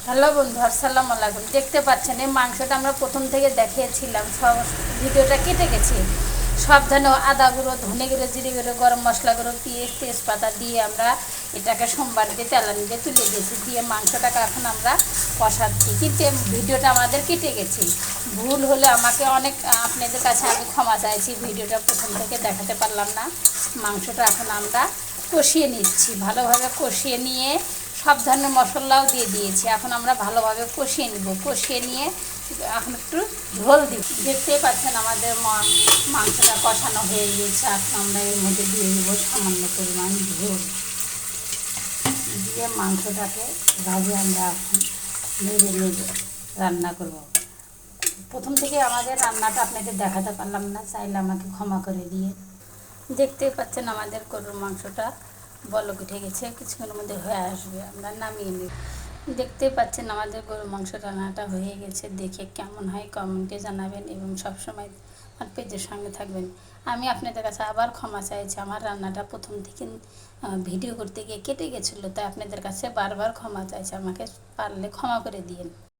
Hello বন্ধু, আসসালামু আলাইকুম। দেখতে পাচ্ছেন এই মাংসটা আমরা প্রথম থেকে দেখিয়েছিলাম, সব ভিডিওটা কেটে গেছি। সাবধানে আদা গুঁড়ো, ধনে গুঁড়ো, জিরে গুঁড়ো, গরম মশলা গুঁড়ো, পেঁয়াজ, তেজপাতা দিয়ে আমরা এটাকে সোমবার দিয়ে তেলানি দিয়ে তুলে দিয়েছি, দিয়ে মাংসটাকে এখন আমরা কষাচ্ছি। কিন্তু এই ভিডিওটা আমাদের কেটে গেছে, ভুল হলে আমাকে অনেক আপনাদের কাছে আমি ক্ষমা চাইছি, ভিডিওটা প্রথম থেকে দেখাতে পারলাম না। মাংসটা এখন আমরা কষিয়ে নিচ্ছি, ভালোভাবে কষিয়ে নিয়ে সব ধরনের মশলাও দিয়ে দিয়েছি। এখন আমরা ভালোভাবে কষিয়ে নিব, কষিয়ে নিয়ে এখন একটু ঝোল দিব। দেখতেই পাচ্ছেন আমাদের মাংসটা কষানো হয়ে গিয়েছে। এখন আমরা এর মধ্যে দিয়ে দেব সামান্য পরিমাণ ঝোল, দিয়ে মাংসটাকে ভাবে আমরা এখন নেড়ে নেড়ে রান্না করব। প্রথম থেকে আমাদের রান্নাটা আপনাদের দেখাতে পারলাম না, চাইলে আমাকে ক্ষমা করে দিয়ে। দেখতেই পাচ্ছেন আমাদের গরুর মাংসটা বলক উঠে গেছে, কিছুক্ষণের মধ্যে হয়ে আসবে, আমরা নামিয়ে নিই। দেখতেই পাচ্ছেন আমাদের গরুর মাংস রান্নাটা হয়ে গেছে। দেখে কেমন হয় কমেন্টে জানাবেন এবং সবসময় আমার পেজের সঙ্গে থাকবেন। আমি আপনাদের কাছে আবার ক্ষমা চাইছি, আমার রান্নাটা প্রথম থেকে ভিডিও করতে গিয়ে কেটে গেছিলো, তাই আপনাদের কাছে বারবার ক্ষমা চাইছি, আমাকে পারলে ক্ষমা করে দিন।